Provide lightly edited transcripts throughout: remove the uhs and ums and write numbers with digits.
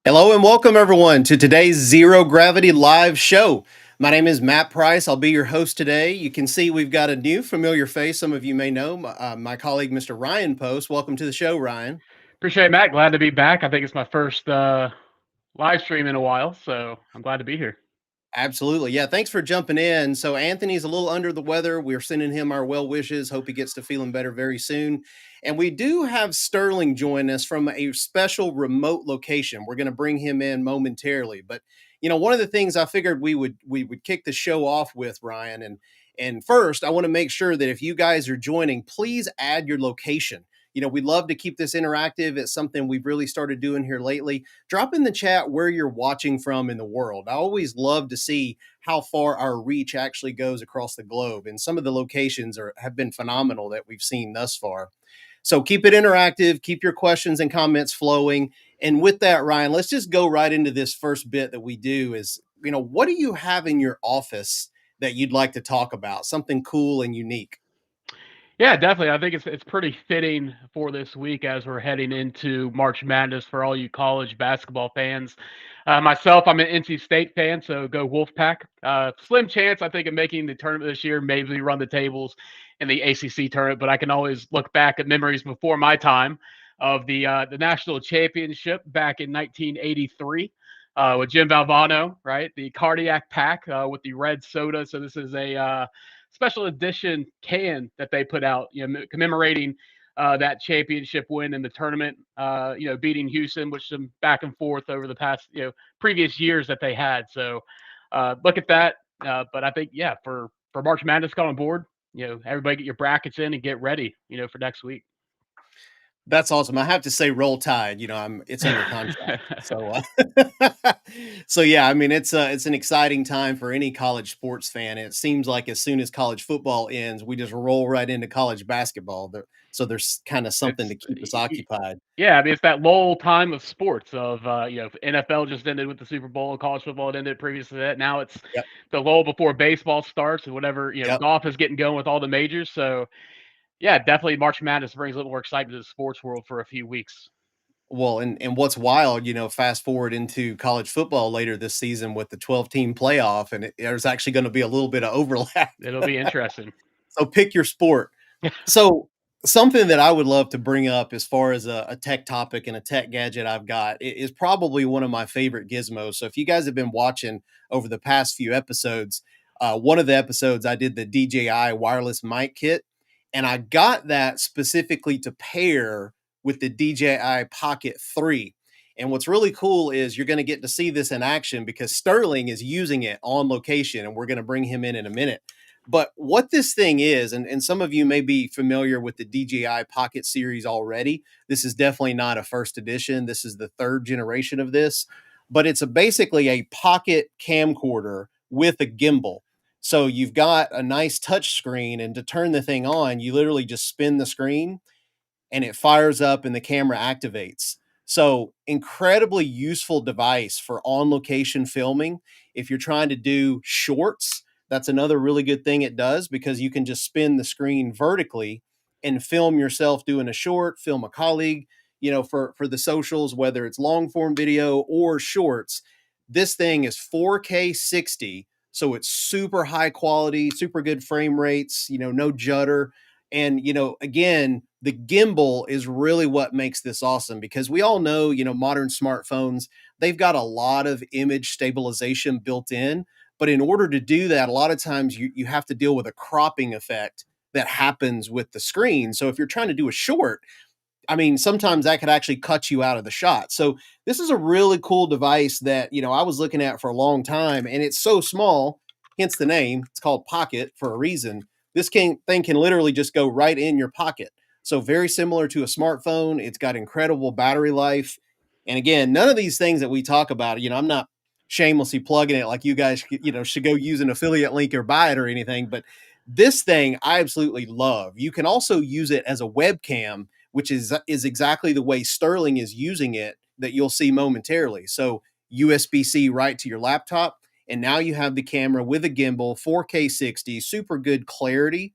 Hello and welcome everyone to today's Zero Gravity Live show. My name is Matt Price. I'll be your host today. You can see we've got a new familiar face. Some of you may know my colleague, Mr. Ryan Post. Welcome to the show, Ryan. Appreciate it, Matt. Glad to be back. I think it's my first live stream in a while, so I'm glad to be here. Absolutely. Yeah, thanks for jumping in. So Anthony's a little under the weather. We're sending him our well wishes. Hope he gets to feeling better very soon. And we do have Sterling join us from a special remote location. We're going to bring him in momentarily. But one of the things I figured we would kick the show off with, Ryan, and first I want to make sure that if you guys are joining, please add your location. We'd love to keep this interactive. It's something we've really started doing here lately. Drop in the chat where you're watching from in the world. I always love to see how far our reach actually goes across the globe. And some of the locations have been phenomenal that we've seen thus far. So keep it interactive, keep your questions and comments flowing. And with that, Ryan, let's just go right into this first bit that we do is, what do you have in your office that you'd like to talk about? Something cool and unique. Yeah, definitely. I think it's pretty fitting for this week as we're heading into March Madness for all you college basketball fans. Myself, I'm an NC State fan, so go Wolfpack. Slim chance, I think, of making the tournament this year. Maybe run the tables in the ACC tournament, but I can always look back at memories before my time of the national championship back in 1983. With Jim Valvano, right? The cardiac pack with the red soda. So this is a special edition can that they put out, commemorating that championship win in the tournament. Beating Houston, which some back and forth over the past, previous years that they had. So look at that. But I think, yeah, for March Madness coming on board, everybody get your brackets in and get ready, for next week. That's awesome. I have to say roll tide, it's under contract. So so yeah, I mean it's an exciting time for any college sports fan. It seems like as soon as college football ends, we just roll right into college basketball. So there's kind of something it's to keep us occupied. Yeah, I mean, it's that lull time of sports of, NFL just ended with the Super Bowl, college football had ended previous to that. Now it's Yep. the lull before baseball starts and whatever, Yep. golf is getting going with all the majors. So, yeah, definitely March Madness brings a little more excitement to the sports world for a few weeks. Well, and what's wild, fast forward into college football later this season with the 12-team playoff, and there's actually going to be a little bit of overlap. It'll be interesting. So pick your sport. So, something that I would love to bring up as far as a tech topic and a tech gadget I've got is probably one of my favorite gizmos. So, if you guys have been watching over the past few episodes, one of the episodes I did the DJI wireless mic kit, and I got that specifically to pair with the DJI Pocket 3. And what's really cool is you're going to get to see this in action because Sterling is using it on location, and we're going to bring him in a minute. But what this thing is, and some of you may be familiar with the DJI Pocket series already. This is definitely not a first edition. This is the third generation of this, but it's basically a pocket camcorder with a gimbal. So you've got a nice touch screen, and to turn the thing on, you literally just spin the screen and it fires up and the camera activates. So, incredibly useful device for on location filming. If you're trying to do shorts, that's another really good thing it does because you can just spin the screen vertically and film yourself doing a short, film a colleague, for the socials, whether it's long form video or shorts. This thing is 4K 60, so it's super high quality, super good frame rates, no judder. And, again, the gimbal is really what makes this awesome because we all know, modern smartphones, they've got a lot of image stabilization built in. But in order to do that, a lot of times you have to deal with a cropping effect that happens with the screen. So if you're trying to do a short, I mean, sometimes that could actually cut you out of the shot. So this is a really cool device that, I was looking at for a long time and it's so small, hence the name. It's called Pocket for a reason. Thing can literally just go right in your pocket. So very similar to a smartphone. It's got incredible battery life. And again, none of these things that we talk about, I'm not shamelessly plugging it like you guys, should go use an affiliate link or buy it or anything, but this thing I absolutely love. You can also use it as a webcam, which is exactly the way Sterling is using it that you'll see momentarily. So USB-C right to your laptop, and now you have the camera with a gimbal, 4K 60, super good clarity.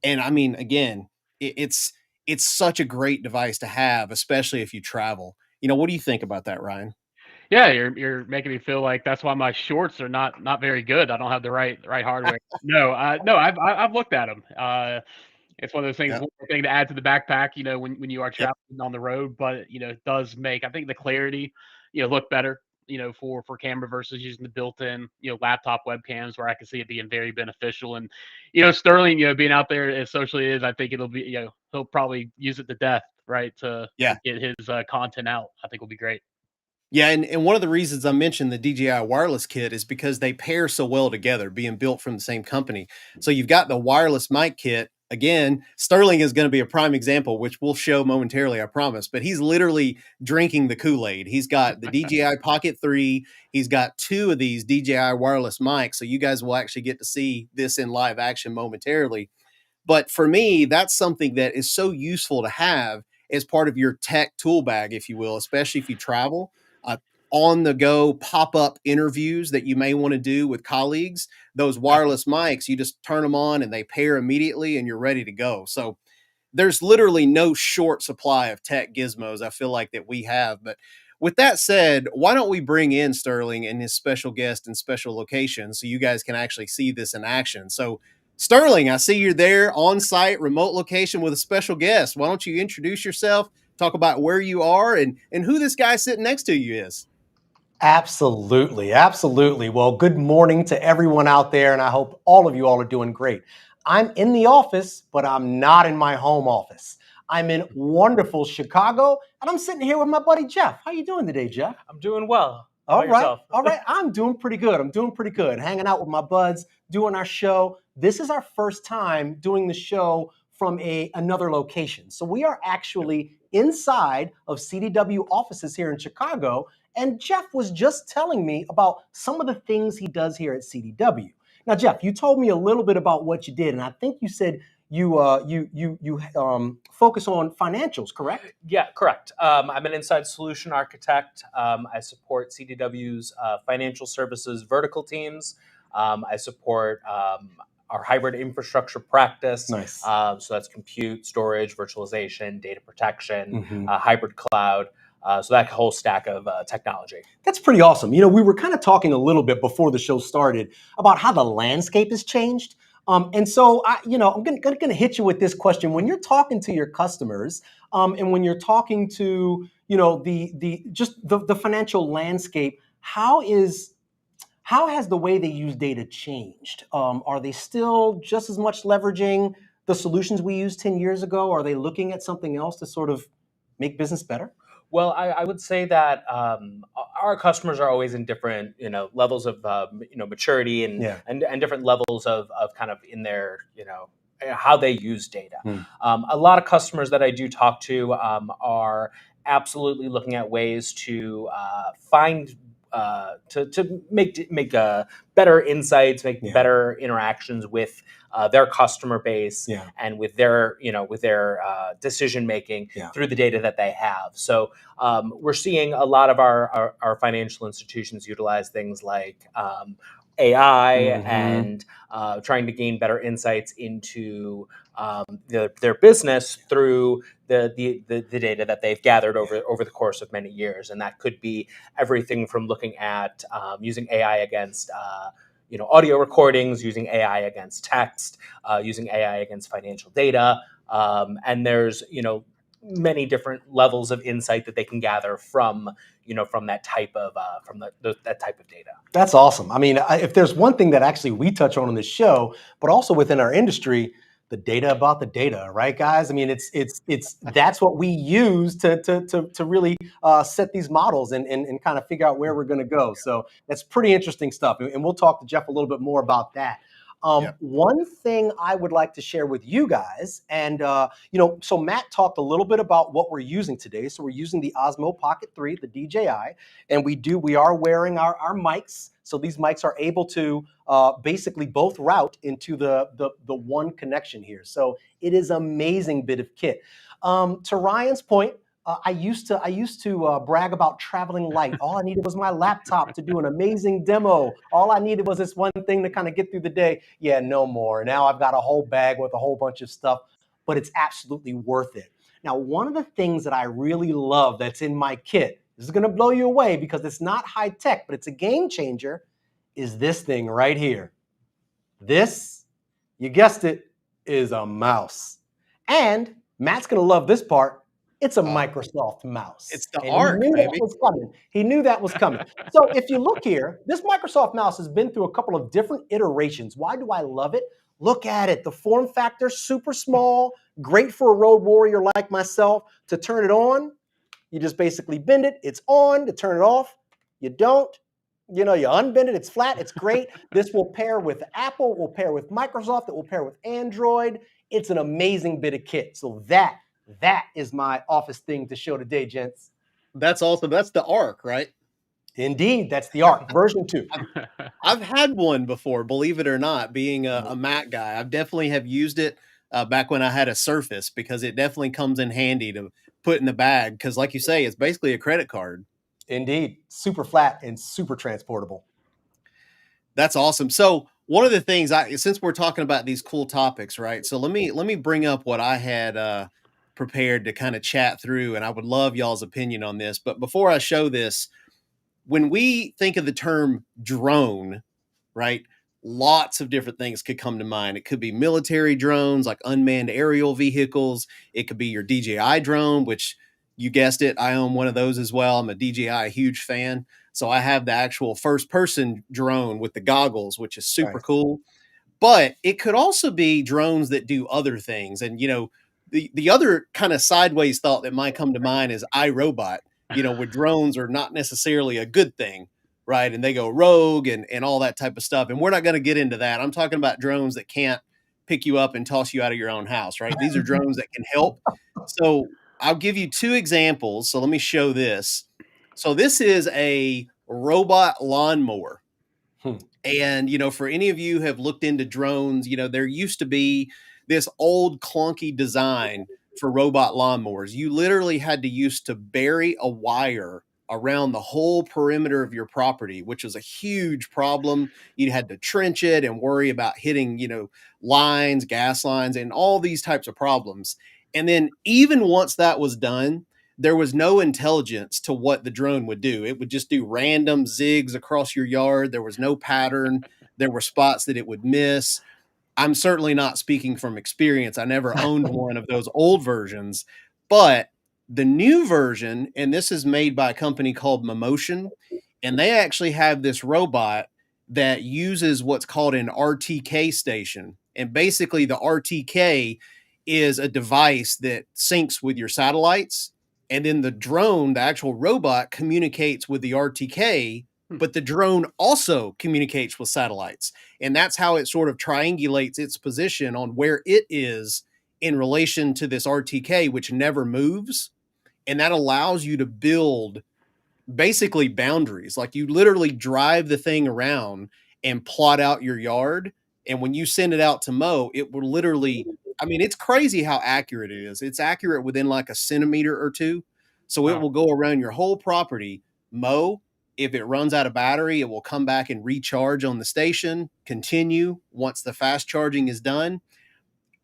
And I mean, again, it's such a great device to have, especially if you travel. What do you think about that, Ryan? Yeah, you're making me feel like that's why my shorts are not very good. I don't have the right hardware. No, no, I've looked at them. It's one of those things, Yeah. one more thing to add to the backpack, when you are Yep. traveling on the road, but, it does make, I think, the clarity, look better, for camera versus using the built-in, laptop webcams where I can see it being very beneficial. And, Sterling, being out there as socially is, I think it'll be, he'll probably use it to death, right, to Yeah. get his content out. I think will be great. Yeah, and one of the reasons I mentioned the DJI wireless kit is because they pair so well together, being built from the same company. So you've got the wireless mic kit. Again, Sterling is going to be a prime example, which we'll show momentarily, I promise. But he's literally drinking the Kool-Aid. He's got the DJI Pocket 3. He's got two of these DJI wireless mics. So you guys will actually get to see this in live action momentarily. But for me, that's something that is so useful to have as part of your tech tool bag, if you will, especially if you travel. Uh, on the go pop up interviews that you may want to do with colleagues, those wireless mics, you just turn them on and they pair immediately and you're ready to go. So there's literally no short supply of tech gizmos I feel like that we have. But with that said, why don't we bring in Sterling and his special guest and special location so you guys can actually see this in action? So, Sterling, I see you're there on site, remote location with a special guest. Why don't you introduce yourself, talk about where you are, and who this guy sitting next to you is? Absolutely. Absolutely. Well, good morning to everyone out there, and I hope all are doing great. I'm in the office, but I'm not in my home office. I'm in wonderful Chicago, and I'm sitting here with my buddy Jeff. How you doing today, Jeff? I'm doing well. How All about right. yourself? All right. I'm doing pretty good. I'm doing pretty good. Hanging out with my buds, doing our show. This is our first time doing the show from another location. So we are actually inside of CDW offices here in Chicago. And Jeff was just telling me about some of the things he does here at CDW. Now, Jeff, you told me a little bit about what you did, and I think you said you focus on financials, correct? Yeah, correct. I'm an inside solution architect. I support CDW's financial services vertical teams. I support our hybrid infrastructure practice. Nice. So that's compute, storage, virtualization, data protection, Mhm. hybrid cloud. So that whole stack of technology. That's pretty awesome. You know, we were kind of talking a little bit before the show started about how the landscape has changed. And so, I'm gonna hit you with this question: when you're talking to your customers, and when you're talking to, the financial landscape, how has the way they use data changed? Are they still just as much leveraging the solutions we used 10 years ago? Are they looking at something else to sort of make business better? Well, I would say that our customers are always in different, levels of, maturity and, Yeah. and different levels of kind of in their, how they use data. Hmm. A lot of customers that I do talk to are absolutely looking at ways to find to make better insights, make Yeah. better interactions with their customer base Yeah. and with their decision making Yeah. through the data that they have. So we're seeing a lot of our financial institutions utilize things like AI Hmm. and trying to gain better insights into their business through the data that they've gathered over the course of many years. And that could be everything from looking at using AI against audio recordings, using AI against text, using AI against financial data. And there's many different levels of insight that they can gather from that type of that type of data. That's awesome. I mean, if there's one thing that actually we touch on this show, but also within our industry, the data about the data, right, guys? I mean, it's that's what we use to really set these models and kind of figure out where we're going to go. So that's pretty interesting stuff, and we'll talk to Jeff a little bit more about that. Yeah. One thing I would like to share with you guys, and so Matt talked a little bit about what we're using today. So we're using the Osmo Pocket 3, the DJI, and we are wearing our mics. So these mics are able to basically both route into the one connection here. So it is amazing bit of kit. To Ryan's point, I used to brag about traveling light. All I needed was my laptop to do an amazing demo. All I needed was this one thing to kind of get through the day. Yeah, no more. Now I've got a whole bag with a whole bunch of stuff, but it's absolutely worth it. Now, one of the things that I really love that's in my kit this is going to blow you away because it's not high tech, but it's a game changer, is this thing right here. This, you guessed it, is a mouse. And Matt's going to love this part. It's a Microsoft mouse. It's the And he Arc, knew that baby. was coming. He knew that was coming. So if you look here, this Microsoft mouse has been through a couple of different iterations. Why do I love it? Look at it. The form factor, super small, great for a road warrior like myself. To turn it on, you just basically bend it. It's on. To turn it off, you don't. You unbend it. It's flat. It's great. This will pair with Apple. Will pair with Microsoft. It will pair with Android. It's an amazing bit of kit. So that is my office thing to show today, gents. That's awesome. That's the Arc, right? Indeed, that's the Arc version 2. I've had one before, believe it or not, being a Mac guy. I've definitely have used it back when I had a Surface, because it definitely comes in handy to put in the bag. Because like you say, it's basically a credit card. Indeed, super flat and super transportable. That's awesome. So one of the things, since we're talking about these cool topics, right? So let me bring up what I had prepared to kind of chat through, and I would love y'all's opinion on this. But before I show this, when we think of the term drone, right? Lots of different things could come to mind. It could be military drones, like unmanned aerial vehicles. It could be your DJI drone, which you guessed it, I own one of those as well. I'm a DJI huge fan. So I have the actual first person drone with the goggles, which is super cool. But it could also be drones that do other things. And, the other kind of sideways thought that might come to mind is iRobot, where drones are not necessarily a good thing, right? And they go rogue and all that type of stuff. And we're not going to get into that. I'm talking about drones that can't pick you up and toss you out of your own house, right? These are drones that can help. So I'll give you two examples. So let me show this. So this is a robot lawnmower. And, for any of you who have looked into drones, there used to be this old clunky design for robot lawnmowers. You literally had to use to bury a wire around the whole perimeter of your property, which was a huge problem. You had to trench it and worry about hitting, lines, gas lines, and all these types of problems. And then even once that was done, there was no intelligence to what the drone would do. It would just do random zigs across your yard. There was no pattern. There were spots that it would miss. I'm certainly not speaking from experience. I never owned one of those old versions, but the new version, and this is made by a company called Momotion, and they actually have this robot that uses what's called an RTK station. And basically the RTK is a device that syncs with your satellites. And then the drone, the actual robot, communicates with the RTK, but the drone also communicates with satellites. And that's how it sort of triangulates its position on where it is in relation to this RTK, which never moves. And that allows you to build basically boundaries. Like you literally drive the thing around and plot out your yard. And when you send it out to mow, it will literally, it's crazy how accurate it is. It's accurate within like a centimeter or two. So it will go around your whole property, mow. If it runs out of battery, it will come back and recharge on the station, continue once the fast charging is done.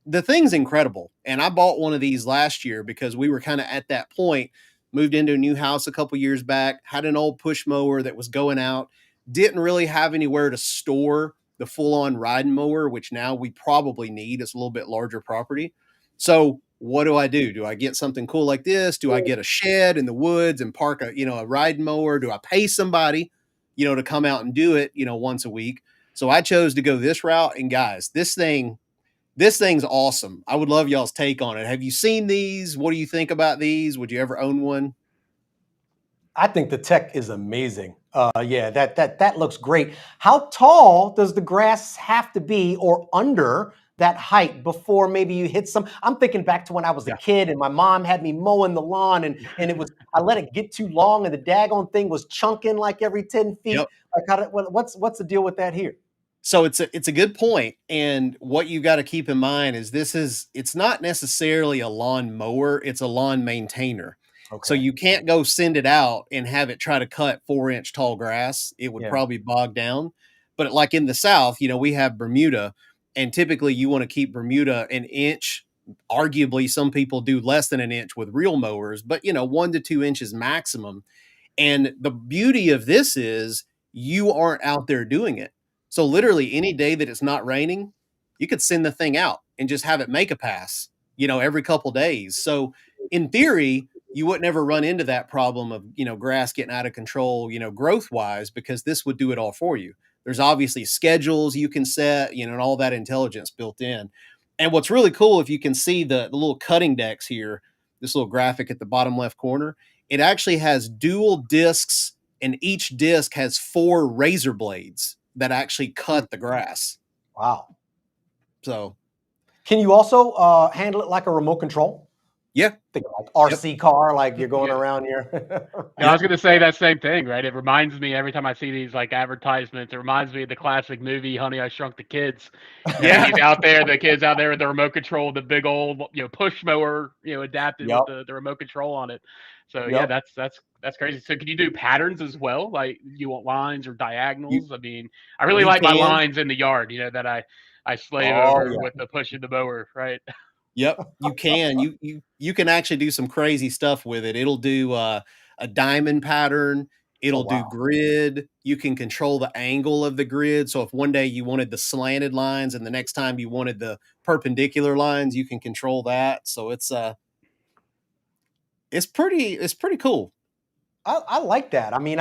The thing's incredible. And I bought one of these last year because we were kind of at that point, moved into a new house a couple years back, had an old push mower that was going out, didn't really have anywhere to store the full-on riding mower, which now we probably need. It's a little bit larger property. So what do? Do I get something cool like this? Do I get a shed in the woods and park a riding mower? Do I pay somebody, to come out and do it, once a week? So I chose to go this route. And guys, this thing's awesome. I would love y'all's take on it. Have you seen these? What do you think about these? Would you ever own one? I think the tech is amazing. Yeah, that looks great. How tall does the grass have to be or under that height before maybe you hit some? I'm thinking back to when I was a kid and my mom had me mowing the lawn and it was, I let it get too long and the daggone thing was chunking like every 10 feet. Yep. Like what's the deal with that here? So it's a good point. And what you got to keep in mind is it's not necessarily a lawn mower. It's a lawn maintainer. Okay. So you can't go send it out and have it try to cut 4-inch tall grass. It would probably bog down. But like in the South, we have Bermuda, and typically you want to keep Bermuda an inch. Arguably, some people do less than an inch with real mowers, but 1 to 2 inches maximum. And the beauty of this is you aren't out there doing it. So literally any day that it's not raining, you could send the thing out and just have it make a pass, every couple days. So in theory, you wouldn't ever run into that problem of, grass getting out of control, growth wise, because this would do it all for you. There's obviously schedules you can set, and all that intelligence built in. And what's really cool, if you can see the little cutting decks here, this little graphic at the bottom left corner, it actually has dual discs, and each disc has 4 razor blades that actually cut the grass. Wow. So, can you also handle it like a remote control? Yeah. Think like RC car, like you're going Yeah. around here. I was going to say that same thing, right? It reminds me every time I see these like advertisements, it reminds me of the classic movie Honey, I Shrunk the Kids. Yeah. He's out there, the kids out there with the remote control, the big old push mower, adapted Yep. with the remote control on it. So Yep. yeah, that's crazy. So can you do patterns as well? Like you want lines or diagonals? I mean, I really You like my can. lines in the yard, that I slave Oh, over yeah. with the pushing the mower, right? Yep, you can. You can actually do some crazy stuff with it. It'll do a diamond pattern. It'll do wow. grid. You can control the angle of the grid. So if one day you wanted the slanted lines and the next time you wanted the perpendicular lines, you can control that. So it's pretty cool. I like that. I mean,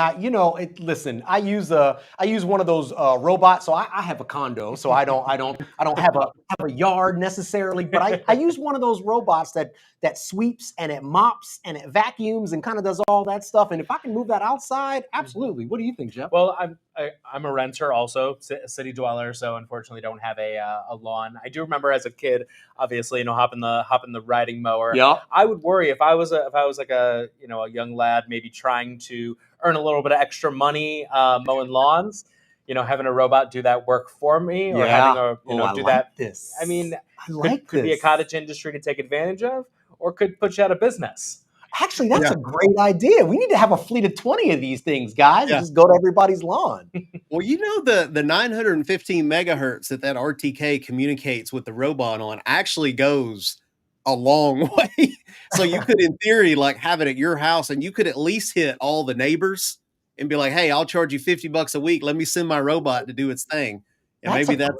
listen, I use one of those robots. So I have a condo, so I don't have a yard necessarily, but I use one of those robots that sweeps and it mops and it vacuums and kind of does all that stuff. And if I can move that outside, absolutely. What do you think, Jeff? Well, I'm a renter also, a city dweller, so unfortunately don't have a lawn. I do remember as a kid, obviously, hopping the riding mower. Yeah. I would worry if I was like a young lad, maybe trying to earn a little bit of extra money mowing lawns. Having a robot do that work for me, or having a do that. This. I mean, I could be a cottage industry to take advantage of, or could put you out of business. Actually, that's a great idea. We need to have a fleet of 20 of these things, guys, and just go to everybody's lawn. Well, the 915 megahertz that RTK communicates with the robot on actually goes a long way. So you could, in theory, like have it at your house, and you could at least hit all the neighbors and be like, "Hey, I'll charge you $50 a week. Let me send my robot to do its thing." And maybe that's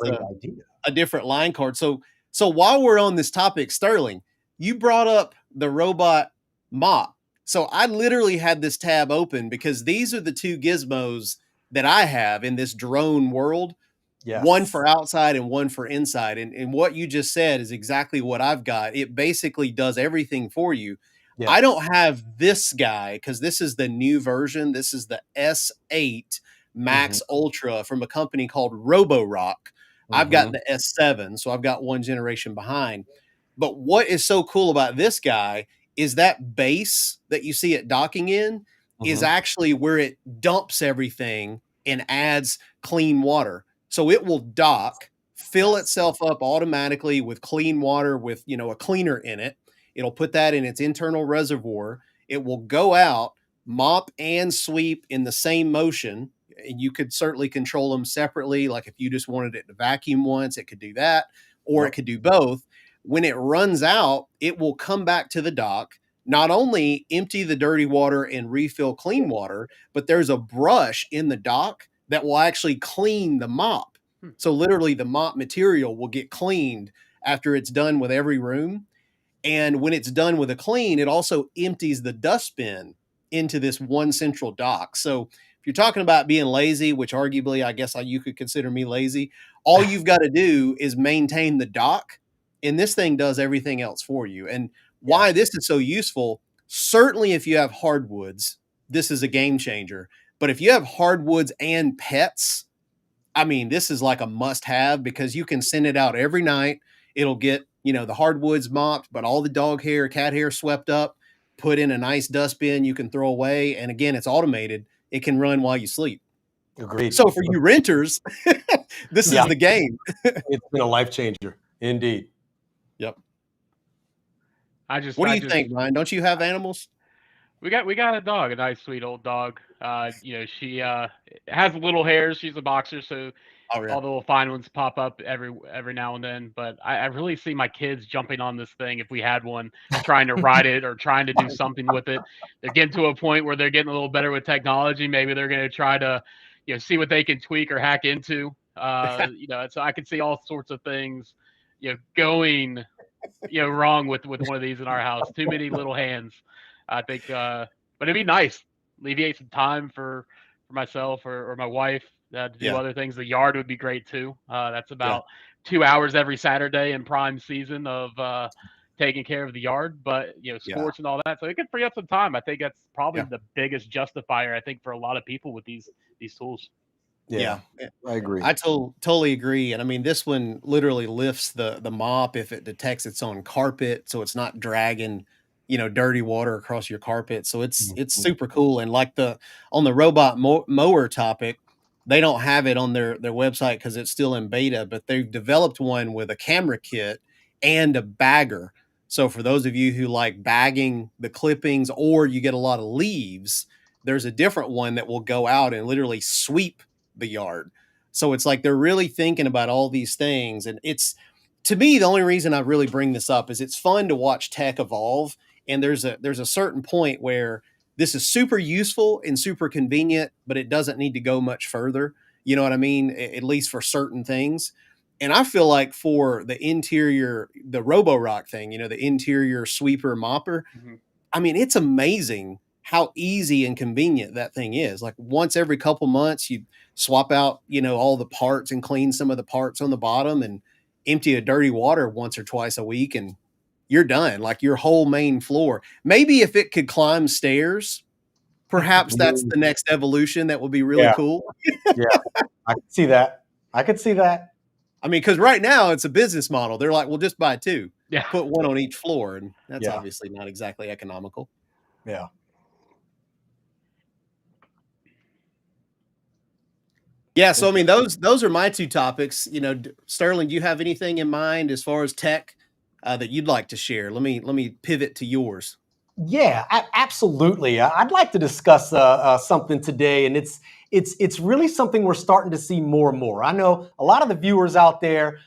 a different line card. So while we're on this topic, Sterling, you brought up the robot mop. So I literally had this tab open because these are the 2 gizmos that I have in this drone world. Yes. One for outside and one for inside. And what you just said is exactly what I've got. It basically does everything for you. Yes. I don't have this guy because this is the new version. This is the S8 Max Ultra from a company called Roborock. I've got the S7, so I've got one generation behind. But what is so cool about this guy is that base that you see it docking in is actually where it dumps everything and adds clean water. So it will dock, fill itself up automatically with clean water with, a cleaner in it. It'll put that in its internal reservoir. It will go out, mop and sweep in the same motion. And you could certainly control them separately. Like if you just wanted it to vacuum once, it could do that, or it could do both. When it runs out, it will come back to the dock, not only empty the dirty water and refill clean water, but there's a brush in the dock that will actually clean the mop. So literally the mop material will get cleaned after it's done with every room. And when it's done with a clean, it also empties the dustbin into this one central dock. So if you're talking about being lazy, which arguably I guess you could consider me lazy, all you've got to do is maintain the dock, and this thing does everything else for you. And why this is so useful, certainly if you have hardwoods, this is a game changer. But if you have hardwoods and pets, I mean, this is like a must-have because you can send it out every night. It'll get, the hardwoods mopped, but all the dog hair, cat hair swept up, put in a nice dustbin you can throw away. And again, it's automated. It can run while you sleep. Agreed. So for you renters, this is the game. It's been a life changer. Indeed. Yep. What do you think, Ryan? Don't you have animals? We got a dog, a nice sweet old dog. She has little hairs. She's a boxer, so Oh, yeah. all the little fine ones pop up every now and then. But I really see my kids jumping on this thing if we had one, trying to ride it or trying to do something with it. They're getting to a point where they're getting a little better with technology. Maybe they're going to try to, see what they can tweak or hack into. So I can see all sorts of things, going, wrong with one of these in our house. Too many little hands, I think. But it'd be nice, alleviate some time for myself or my wife to do Yeah. other things. The yard would be great too. That's Yeah. about 2 hours every Saturday in prime season of taking care of the yard, but Yeah. sports and all that. So it could free up some time. I think that's probably Yeah. the biggest justifier. I think for a lot of people with these tools. Yeah, Yeah. I agree. I totally agree. And I mean, this one literally lifts the mop if it detects its own carpet, so it's not dragging, dirty water across your carpet. So it's Mhm. super cool. And like on the robot mower topic, they don't have it on their website because it's still in beta, but they've developed one with a camera kit and a bagger. So for those of you who like bagging the clippings or you get a lot of leaves, there's a different one that will go out and literally sweep the yard. So it's like they're really thinking about all these things. And it's, to me, the only reason I really bring this up is it's fun to watch tech evolve. And there's a certain point where this is super useful and super convenient, but it doesn't need to go much further. You know what I mean? At least for certain things. And I feel like for the interior, the Roborock thing, the interior sweeper mopper, Mm-hmm. I mean, it's amazing how easy and convenient that thing is. Like once every couple months, you swap out, all the parts and clean some of the parts on the bottom and empty a dirty water once or twice a week and you're done. Like your whole main floor. Maybe if it could climb stairs, perhaps that's the next evolution that would be really Yeah. cool. Yeah, I could see that. I could see that. I mean, because right now it's a business model. They're like, well, just buy two, Yeah. put one on each floor. And that's Yeah. obviously not exactly economical. Yeah. Yeah, so I mean, those are my two topics. Sterling, do you have anything in mind as far as tech that you'd like to share? Let me pivot to yours. Yeah, absolutely. I'd like to discuss something today, and it's really something we're starting to see more and more. I know a lot of the viewers out there,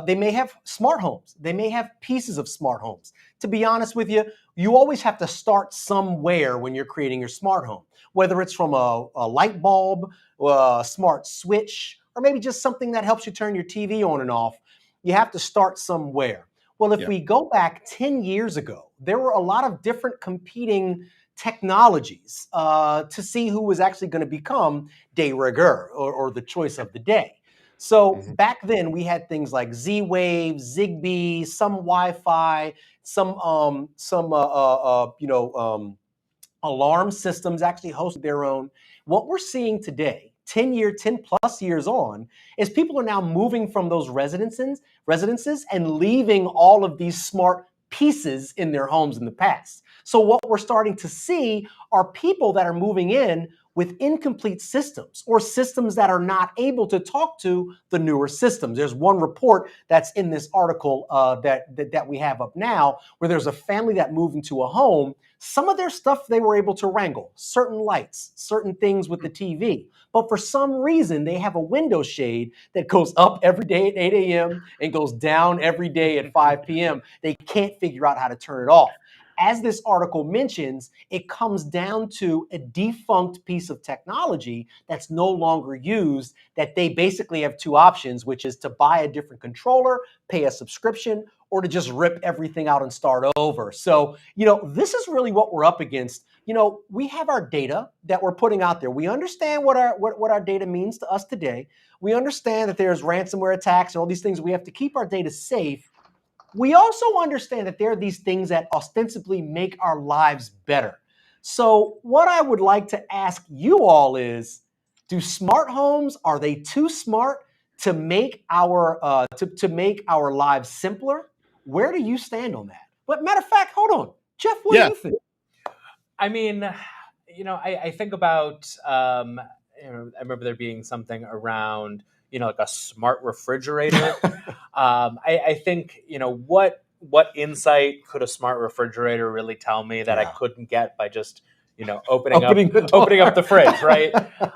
they may have smart homes, they may have pieces of smart homes. To be honest with you, you always have to start somewhere when you're creating your smart home, whether it's from a light bulb, a smart switch, or maybe just something that helps you turn your TV on and off. You have to start somewhere. Well, if Yeah. we go back 10 years ago, there were a lot of different competing technologies to see who was actually going to become de rigueur or the choice of the day. So Mhm. back then we had things like Z-Wave, Zigbee, some Wi-Fi, some alarm systems actually hosted their own. What we're seeing today, 10 plus years on, is people are now moving from those residences and leaving all of these smart pieces in their homes in the past. So what we're starting to see are people that are moving in with incomplete systems or systems that are not able to talk to the newer systems. There's one report that's in this article that we have up now where there's a family that moved into a home. Some of their stuff they were able to wrangle, certain lights, certain things with the TV. But for some reason, they have a window shade that goes up every day at 8 a.m. and goes down every day at 5 p.m. They can't figure out how to turn it off. As this article mentions, it comes down to a defunct piece of technology that's no longer used, that they basically have two options, which is to buy a different controller, pay a subscription, or to just rip everything out and start over. So, this is really what we're up against. We have our data that we're putting out there. We understand what our data means to us today. We understand that there's ransomware attacks and all these things. We have to keep our data safe. We also understand that there are these things that ostensibly make our lives better. So what I would like to ask you all is, do smart homes, are they too smart to make our to make our lives simpler? Where do you stand on that? But matter of fact, hold on. Jeff, what do Yeah. you think? I mean, I think about, I remember there being something around, like a smart refrigerator. I think, what insight could a smart refrigerator really tell me that I Yeah. couldn't get by just, opening up the fridge, right?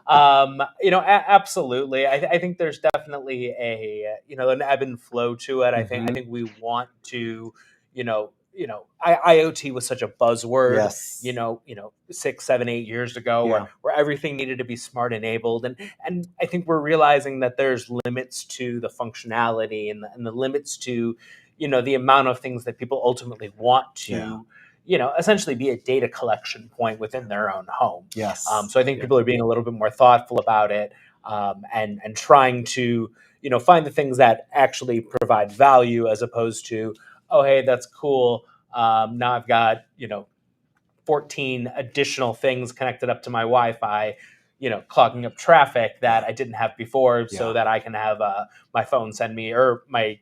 Absolutely. I think there's definitely an ebb and flow to it. I think we want to, IoT was such a buzzword, Yes. 6, 7, 8 years ago, Yeah. where everything needed to be smart enabled, and I think we're realizing that there's limits to the functionality and the limits to, the amount of things that people ultimately want to. Essentially be a data collection point within their own home. Yes. So I think people are being a little bit more thoughtful about it, and trying to, find the things that actually provide value as opposed to, oh, hey, that's cool. Now I've got, 14 additional things connected up to my Wi-Fi, clogging up traffic that I didn't have before, so that I can have my phone send me, or my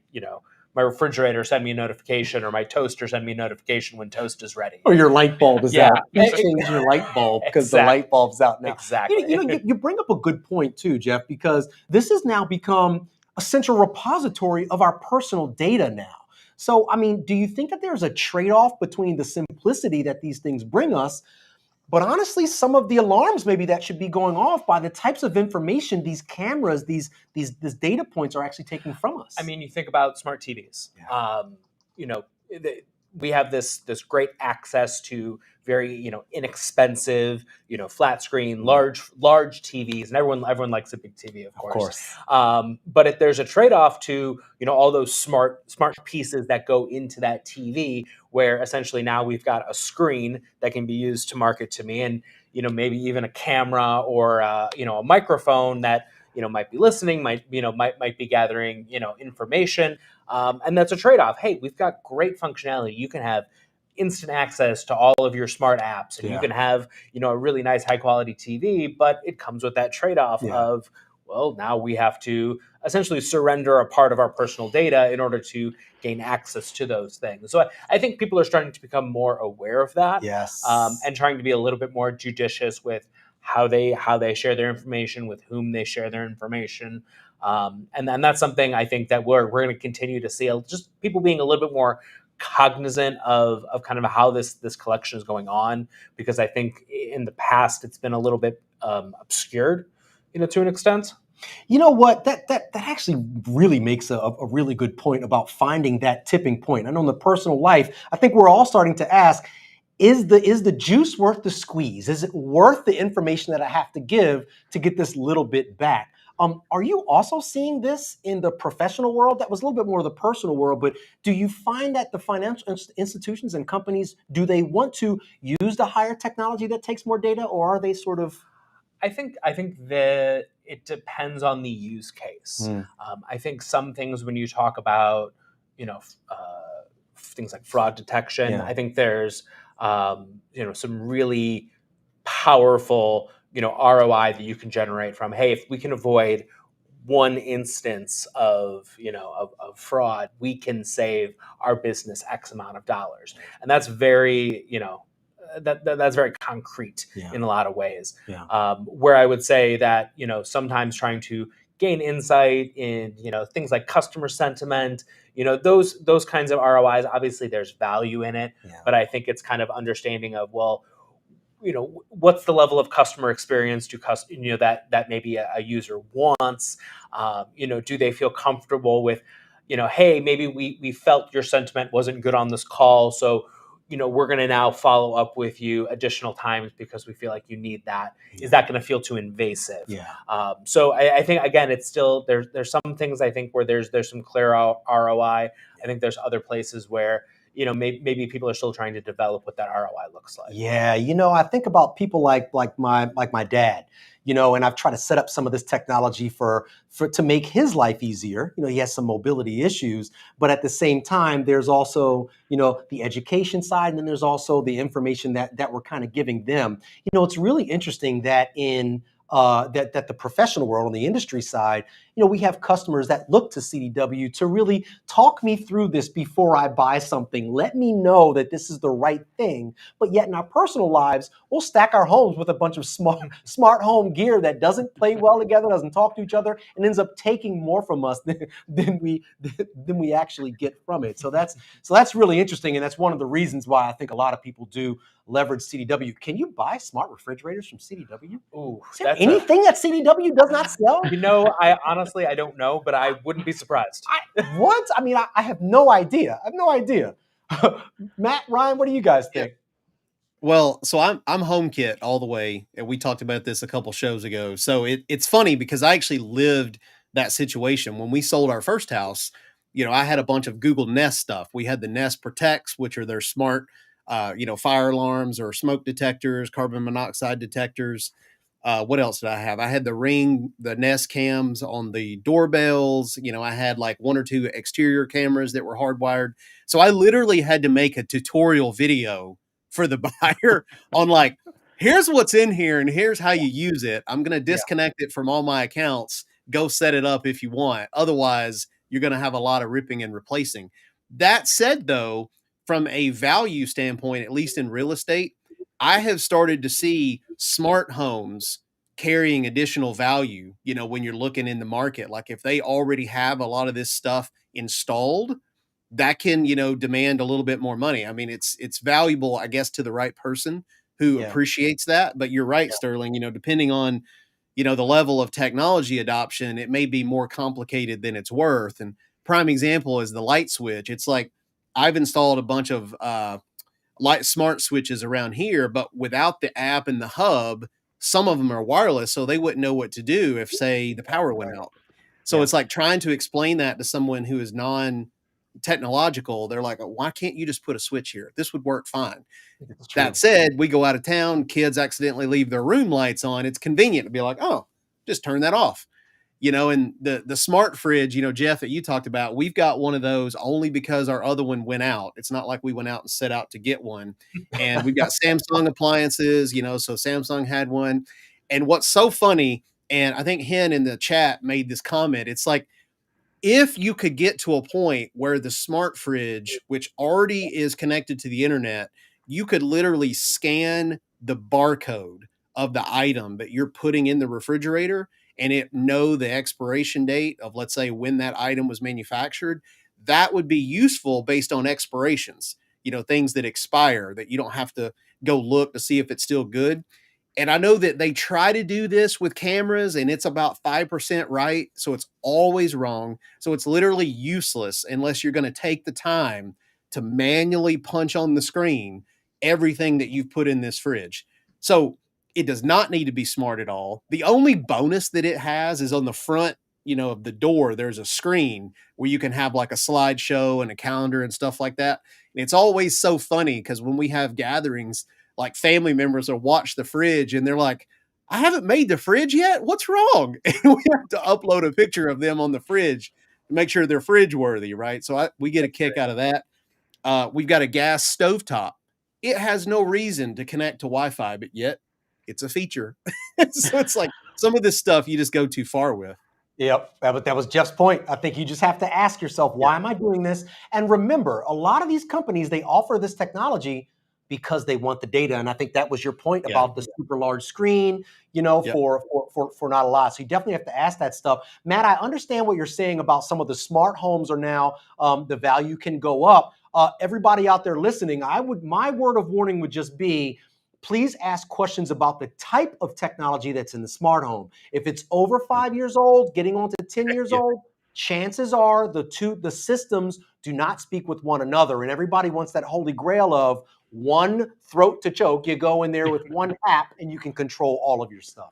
refrigerator send me a notification, or my toaster send me a notification when toast is ready. Or your light bulb is Yeah. out. You change your light bulb because the light bulb's out now. Exactly. You bring up a good point too, Jeff, because this has now become a central repository of our personal data now. So, I mean, do you think that there's a trade-off between the simplicity that these things bring us, but honestly, some of the alarms maybe that should be going off by the types of information these cameras, these data points are actually taking from us? I mean, you think about smart TVs. We have this great access to very inexpensive, flat screen, large TVs, and everyone likes a big TV, of course. But if there's a trade-off to all those smart pieces that go into that TV, where essentially now we've got a screen that can be used to market to me, and maybe even a camera or a microphone that might be listening, might be gathering information, and that's a trade-off. Hey, we've got great functionality. You can have instant access to all of your smart apps, and you can have a really nice high quality TV, but it comes with that trade-off of, well, now we have to essentially surrender a part of our personal data in order to gain access to those things. So I think people are starting to become more aware of that, and trying to be a little bit more judicious with how they share their information, with whom they share their information. And that's something I think that we're going to continue to see, just people being a little bit more cognizant of kind of how this collection is going on, because I think in the past it's been a little bit obscured, to an extent. You know what? That actually really makes a really good point about finding that tipping point. I know in the personal life, I think we're all starting to ask, is the juice worth the squeeze? Is it worth the information that I have to give to get this little bit back? Are you also seeing this in the professional world? That was a little bit more of the personal world, but do you find that the financial institutions and companies, do they want to use the higher technology that takes more data, or are they sort of? I think that it depends on the use case. I think some things, when you talk about, things like fraud detection, I think there's, some really powerful, ROI that you can generate from, hey, if we can avoid one instance of fraud, we can save our business X amount of dollars. And that's very, that's very concrete in a lot of ways. Where I would say that, sometimes trying to gain insight in, things like customer sentiment, those kinds of ROIs, obviously there's value in it, but I think it's kind of understanding of, well, what's the level of customer experience that maybe a user wants? Do they feel comfortable with, hey, maybe we felt your sentiment wasn't good on this call, so we're going to now follow up with you additional times because we feel like you need that. Is that going to feel too invasive? So I think, again, it's still there's some things I think where there's some clear ROI. I think there's other places where maybe people are still trying to develop what that ROI looks like. Yeah, I think about people like my dad, and I've tried to set up some of this technology for to make his life easier. He has some mobility issues, but at the same time, there's also, the education side, and then there's also the information that we're kind of giving them. It's really interesting that in that the professional world on the industry side, we have customers that look to CDW to really talk me through this before I buy something. Let me know that this is the right thing. But yet in our personal lives, we'll stack our homes with a bunch of smart home gear that doesn't play well together, doesn't talk to each other, and ends up taking more from us than we actually get from it. So that's really interesting, and that's one of the reasons why I think a lot of people do leverage CDW. Can you buy smart refrigerators from CDW? Ooh, Is there anything that CDW does not sell? I honestly, I don't know, but I wouldn't be surprised. What? I mean, I have no idea. I have no idea. Matt, Ryan, what do you guys think? Well, so I'm HomeKit all the way, and we talked about this a couple shows ago. So it's funny because I actually lived that situation when we sold our first house. I had a bunch of Google Nest stuff. We had the Nest Protects, which are their smart, fire alarms or smoke detectors, carbon monoxide detectors. What else did I have? I had the Ring, the Nest cams on the doorbells. I had like one or two exterior cameras that were hardwired. So I literally had to make a tutorial video for the buyer on like, here's what's in here and here's how you use it. I'm going to Yeah. disconnect it from all my accounts. Go set it up if you want. Otherwise, you're going to have a lot of ripping and replacing. That said, though, from a value standpoint, at least in real estate, I have started to see smart homes carrying additional value, when you're looking in the market. Like if they already have a lot of this stuff installed, that can, demand a little bit more money. I mean, it's valuable, I guess, to the right person who Yeah. appreciates that. But you're right, Yeah. Sterling, depending on, the level of technology adoption, it may be more complicated than it's worth. And prime example is the light switch. It's like I've installed a bunch of light smart switches around here, but without the app and the hub, some of them are wireless, so they wouldn't know what to do if, say, the power went Right. out. So Yeah. it's like trying to explain that to someone who is non technological. They're like, why can't you just put a switch here? This would work fine. It's true. That said, we go out of town, kids accidentally leave their room lights on. It's convenient to be like, oh, just turn that off. And the smart fridge, Jeff, that you talked about, we've got one of those only because our other one went out. It's not like we went out and set out to get one. And we've got Samsung appliances, so Samsung had one. And what's so funny, and I think Hen in the chat made this comment, it's like, if you could get to a point where the smart fridge, which already is connected to the internet, you could literally scan the barcode of the item that you're putting in the refrigerator and it know the expiration date of, let's say, when that item was manufactured, that would be useful based on expirations, things that expire that you don't have to go look to see if it's still good. And I know that they try to do this with cameras and it's about 5% right. So it's always wrong. So it's literally useless unless you're going to take the time to manually punch on the screen everything that you've put in this fridge. So it does not need to be smart at all. The only bonus that it has is on the front, of the door, there's a screen where you can have like a slideshow and a calendar and stuff like that. And it's always so funny because when we have gatherings, like family members will watch the fridge and they're like, I haven't made the fridge yet. What's wrong? And we have to upload a picture of them on the fridge to make sure they're fridge worthy, right? So we get a kick out of that. We've got a gas stovetop. It has no reason to connect to Wi-Fi, but yet it's a feature. So it's like some of this stuff you just go too far with. Yep, that was Jeff's point. I think you just have to ask yourself, why am I doing this? And remember, a lot of these companies, they offer this technology because they want the data. And I think that was your point Yeah. about the super large screen, Yep. for not a lot. So you definitely have to ask that stuff. Matt, I understand what you're saying about some of the smart homes are now, the value can go up. Everybody out there listening, my word of warning would just be, please ask questions about the type of technology that's in the smart home. If it's over 5 years old, getting on to 10 years Yeah. old, chances are the systems do not speak with one another. And everybody wants that holy grail of one throat to choke. You go in there with one app and you can control all of your stuff.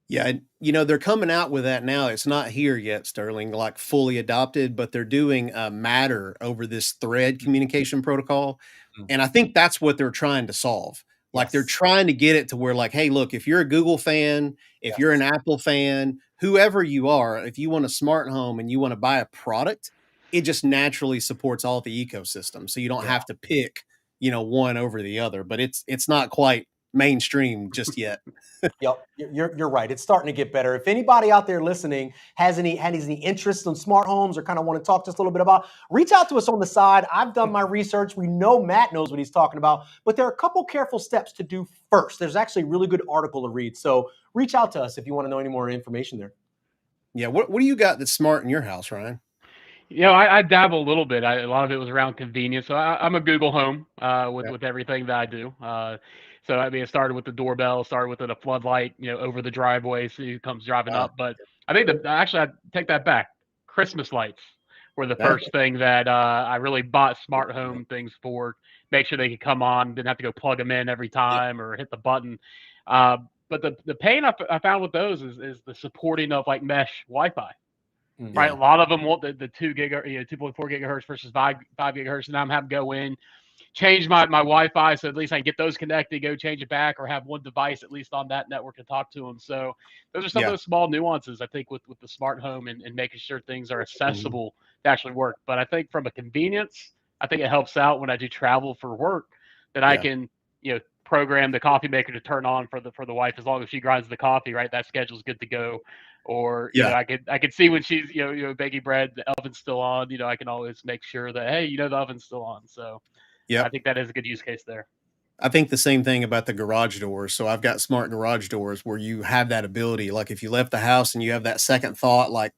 Yeah, and they're coming out with that now. It's not here yet, Sterling, like fully adopted, but they're doing Matter over this thread communication protocol. Mm. And I think that's what they're trying to solve. Like they're Yes. trying to get it to where like, hey, look, if you're a Google fan, if you're an Yes. Apple fan, whoever you are, if you want a smart home and you want to buy a product, it just naturally supports all the ecosystem. So you don't Yeah. have to pick, one over the other. But it's not quite mainstream just yet. Yep, you're right. It's starting to get better. If anybody out there listening has any interest in smart homes or kind of want to talk just a little bit about, reach out to us on the side. I've done my research. We know Matt knows what he's talking about, but there are a couple careful steps to do first. There's actually a really good article to read. So reach out to us if you want to know any more information there. Yeah. What do you got that's smart in your house, Ryan? I dabble a little bit. A lot of it was around convenience. So I'm a Google Home with Yeah. everything that I do. So I mean, it started with the doorbell, started with a floodlight, over the driveway, so who comes driving Wow. up. But I think actually I take that back. Christmas lights were the That, first thing that I really bought smart home things for. Make sure they could come on, didn't have to go plug them in every yeah. time or hit the button. But the pain I found with those is the supporting of like mesh Wi-Fi. Right, a Yeah. lot of them want the 2.4 gigahertz versus five gigahertz, and I'm having to go in, change my Wi-Fi so at least I can get those connected, go change it back, or have one device at least on that network to talk to them. So those are some of Yeah. those small nuances I think with the smart home and making sure things are Mhm. accessible to actually work. But I think from a convenience, I think it helps out when I do travel for work that I Yeah. can program the coffee maker to turn on for the wife as long as she grinds the coffee right. That schedule's good to go. Or Yeah. I could see when she's baking bread, the oven's still on. I can always make sure that hey, the oven's still on. So I Yep. think that is a good use case there. I think the same thing about the garage doors. So I've got smart garage doors where you have that ability. Like if you left the house and you have that second thought, like,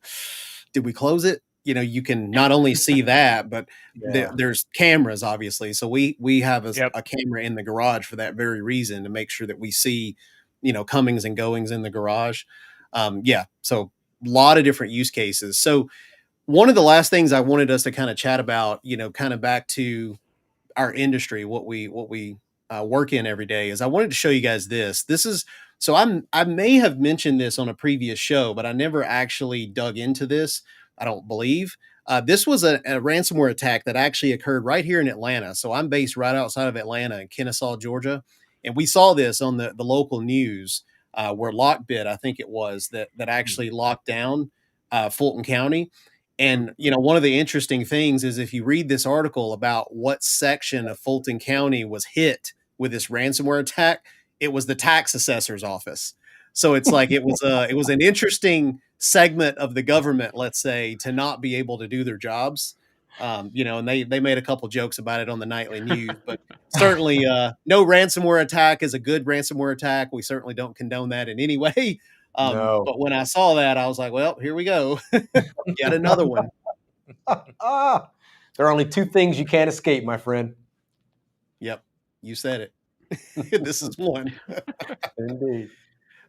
did we close it? You can not only see that, but Yeah. there's cameras, obviously. So we have Yep. a camera in the garage for that very reason to make sure that we see, comings and goings in the garage. Yeah. So a lot of different use cases. So one of the last things I wanted us to kind of chat about, kind of back to our industry, what we work in every day, is I wanted to show you guys this. This is so I may have mentioned this on a previous show, but I never actually dug into this. I don't believe. This was a ransomware attack that actually occurred right here in Atlanta. So I'm based right outside of Atlanta in Kennesaw, Georgia, and we saw this on the local news where Lockbit, I think it was, that actually locked down Fulton County. And one of the interesting things is if you read this article about what section of Fulton County was hit with this ransomware attack, it was the tax assessor's office. So it's like it was an interesting segment of the government, let's say, to not be able to do their jobs. And they made a couple jokes about it on the nightly news, but certainly no ransomware attack is a good ransomware attack. We certainly don't condone that in any way. No. But when I saw that, I was like, well, here we go. Yet another one. Ah, there are only two things you can't escape, my friend. Yep. You said it. This is one. Indeed.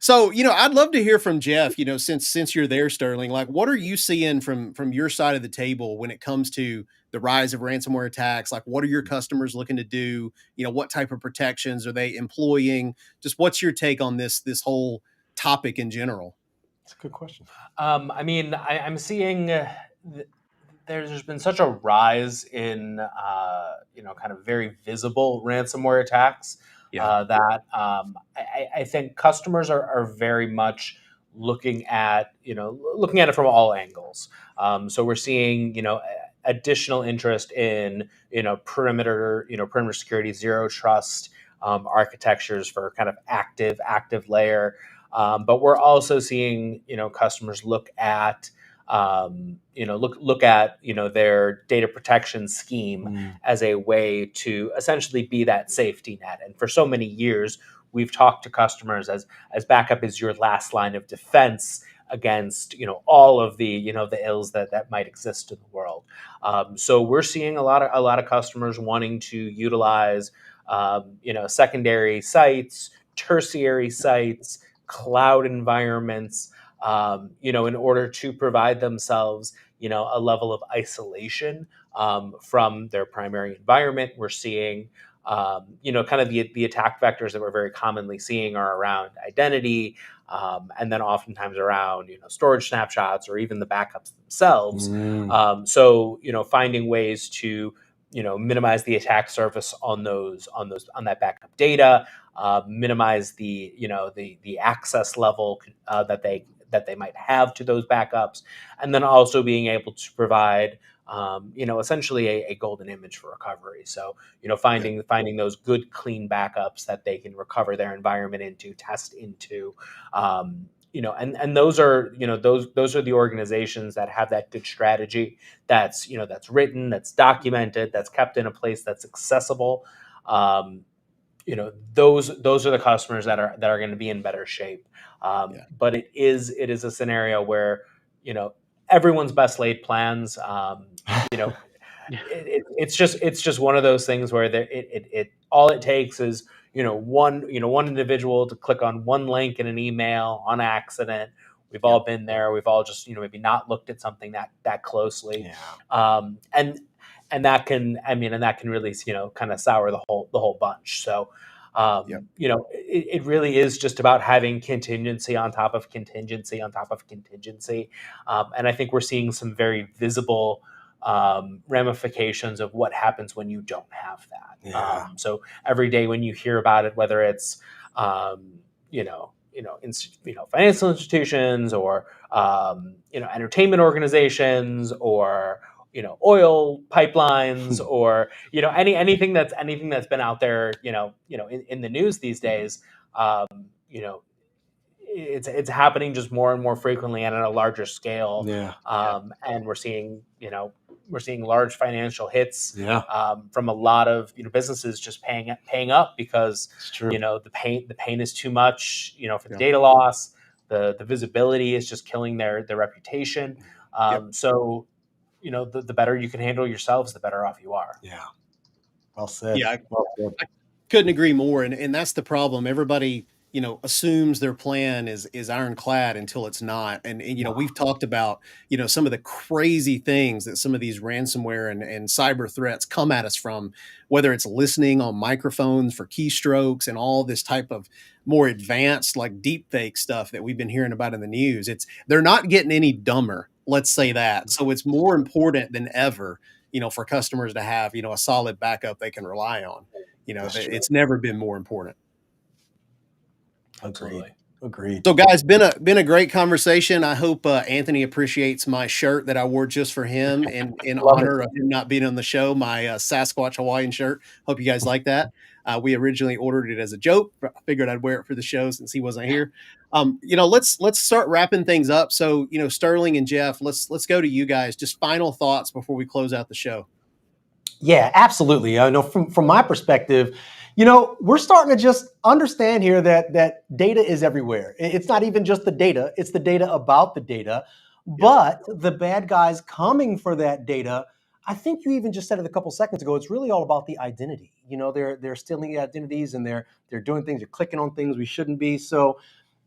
So, I'd love to hear from Jeff, since you're there, Sterling, like what are you seeing from your side of the table when it comes to the rise of ransomware attacks? Like what are your customers looking to do? What type of protections are they employing? Just what's your take on this whole topic in general? That's a good question. I mean, I'm seeing there's been such a rise in kind of very visible ransomware attacks that I think customers are very much looking at it from all angles. So we're seeing additional interest in perimeter security, zero trust architectures for kind of active layer. But we're also seeing customers look at look at their data protection scheme as a way to essentially be that safety net. And for so many years, we've talked to customers as backup is your last line of defense against all of the the ills that might exist in the world. So we're seeing a lot of customers wanting to utilize secondary sites, tertiary sites, cloud environments, in order to provide themselves, a level of isolation from their primary environment. We're seeing, kind of the attack vectors that we're very commonly seeing are around identity, and then oftentimes around, storage snapshots or even the backups themselves. So, finding ways to, minimize the attack surface on that backup data, minimize the access level that they might have to those backups, and then also being able to provide essentially a golden image for recovery. So, finding those good, clean backups that they can recover their environment into, test into, and those are, those are the organizations that have that good strategy that's written, that's documented, that's kept in a place that's accessible. Um, those are the customers that are going to be in better shape. But it is a scenario where you know everyone's best laid plans. You know, it's just one of those things where it all it takes is one individual to click on one link in an email on accident. We've all been there. We've all just maybe not looked at something that closely. And that can really kind of sour the whole bunch. So it really is just about having contingency on top of contingency on top of contingency. And I think we're seeing some very visible ramifications of what happens when you don't have that. So every day when you hear about it, whether it's financial institutions or entertainment organizations or oil pipelines or anything that's been out there in the news these days. You know it's happening just more and more frequently and at a larger scale. And we're seeing large financial hits from a lot of businesses just paying up because the pain is too much for the data loss. The visibility is just killing their reputation. So the better you can handle yourselves, the better off you are. Well said. Yeah, Well said. I couldn't agree more. And that's the problem. Everybody, assumes their plan is ironclad until it's not. And we've talked about, some of the crazy things that some of these ransomware and cyber threats come at us from, whether it's listening on microphones for keystrokes and all this type of more advanced, like deep fake stuff that we've been hearing about in the news. They're not getting any dumber. Let's say that. So it's more important than ever, for customers to have, a solid backup they can rely on. It's never been more important. Agreed. So, guys, been a great conversation. I hope Anthony appreciates my shirt that I wore just for him in honor of him not being on the show. My Sasquatch Hawaiian shirt. Hope you guys like that. We originally ordered it as a joke, but I figured I'd wear it for the show since he wasn't here. Let's start wrapping things up. So, Sterling and Jeff, let's go to you guys. Just final thoughts before we close out the show. Yeah, absolutely. I know from my perspective, we're starting to just understand here that data is everywhere. It's not even just the data, it's the data about the data. But the bad guys coming for that data, I think you even just said it a couple seconds ago, it's really all about the identity. They're stealing the identities and they're doing things, they're clicking on things we shouldn't be. So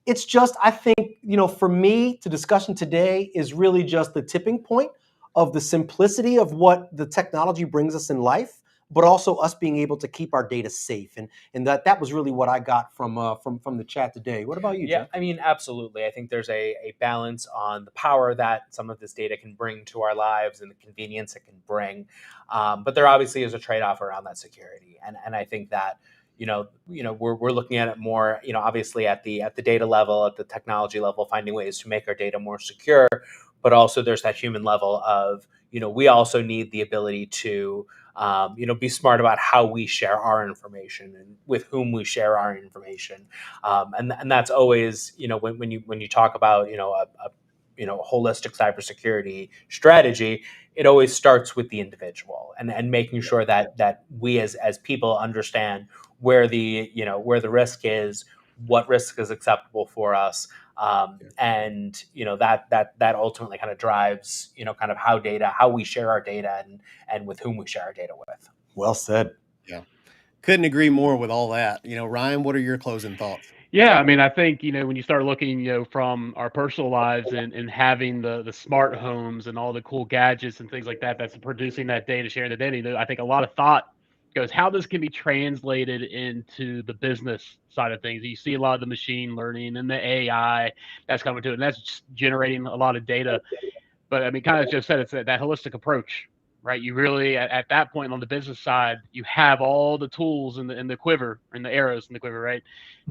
it's just, I think, for me, the discussion today is really just the tipping point of the simplicity of what the technology brings us in life, but also us being able to keep our data safe. And that was really what I got from the chat today. What about you, Jeff? I mean, absolutely. I think there's a balance on the power that some of this data can bring to our lives and the convenience it can bring. But there obviously is a trade-off around that security. And I think that we're looking at it more, obviously at the data level, at the technology level, finding ways to make our data more secure. But also there's that human level of, we also need the ability to, be smart about how we share our information and with whom we share our information. And that's always, when you talk about, a holistic cybersecurity strategy, it always starts with the individual and making sure that we as people understand where the risk is, what risk is acceptable for us. And that ultimately kind of drives kind of how we share our data and with whom we share our data with. Well said. Yeah, couldn't agree more with all that. Ryan, what are your closing thoughts? Yeah, I mean, I think, when you start looking, from our personal lives and having the smart homes and all the cool gadgets and things like that, that's producing that data, sharing the data, I think a lot of thought goes how this can be translated into the business side of things. You see a lot of the machine learning and the AI that's coming to it, and that's just generating a lot of data. But I mean, kind of just said, it's that holistic approach, right? You really, at that point on the business side, you have all the tools in the quiver and the arrows in the quiver, right?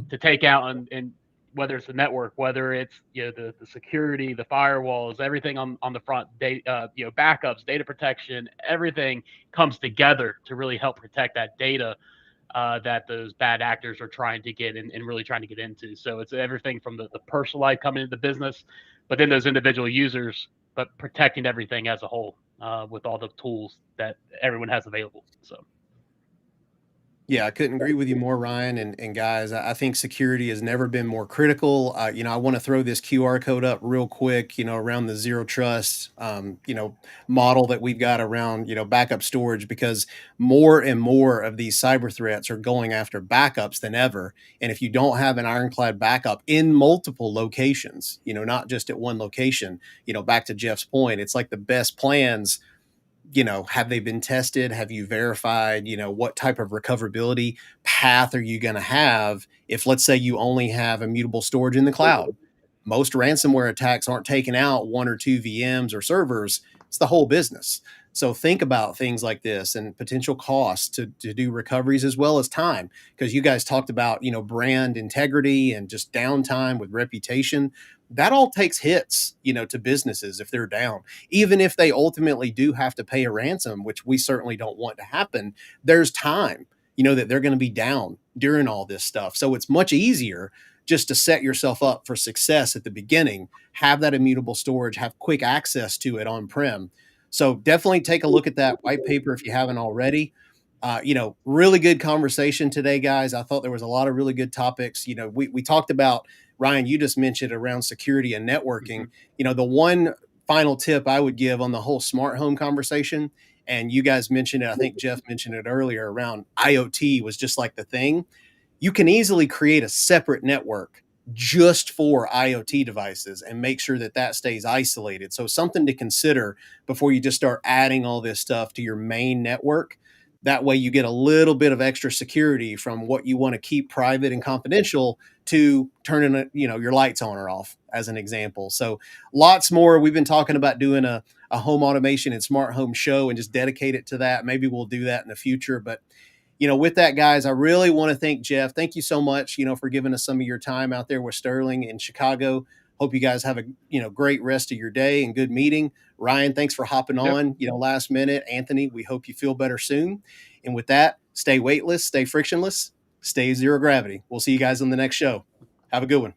To take out and whether it's the network, whether it's the security, the firewalls, everything on the front, backups, data protection, everything comes together to really help protect that data that those bad actors are trying to get and really trying to get into. So it's everything from the personal life coming into the business, but then those individual users, but protecting everything as a whole with all the tools that everyone has available. So. Yeah, I couldn't agree with you more, Ryan. And guys, I think security has never been more critical. I want to throw this QR code up real quick, around the zero trust, model that we've got around, backup storage, because more and more of these cyber threats are going after backups than ever. And if you don't have an ironclad backup in multiple locations, not just at one location, back to Jeff's point, it's like the best plans, have they been tested? Have you verified, what type of recoverability path are you going to have if, let's say, you only have immutable storage in the cloud? Most ransomware attacks aren't taking out one or two VMs or servers, it's the whole business. So think about things like this and potential costs to do recoveries as well as time, because you guys talked about, brand integrity and just downtime with reputation. That all takes hits, to businesses if they're down. Even if they ultimately do have to pay a ransom, which we certainly don't want to happen, there's time, that they're going to be down during all this stuff. So it's much easier just to set yourself up for success at the beginning, have that immutable storage, have quick access to it on-prem. So definitely take a look at that white paper if you haven't already. Really good conversation today, guys. I thought there was a lot of really good topics. We talked about, Ryan, you just mentioned around security and networking. The one final tip I would give on the whole smart home conversation, and you guys mentioned it, I think Jeff mentioned it earlier, around IoT was just like the thing. You can easily create a separate network just for IoT devices and make sure that that stays isolated. So something to consider before you just start adding all this stuff to your main network. That way you get a little bit of extra security from what you want to keep private and confidential to turning, your lights on or off, as an example. So lots more. We've been talking about doing a home automation and smart home show and just dedicate it to that. Maybe we'll do that in the future. But with that, guys, I really want to thank Jeff. Thank you so much, for giving us some of your time out there with Sterling in Chicago. Hope you guys have a, great rest of your day and good meeting. Ryan, thanks for hopping on, last minute. Anthony, we hope you feel better soon. And with that, stay weightless, stay frictionless, stay zero gravity. We'll see you guys on the next show. Have a good one.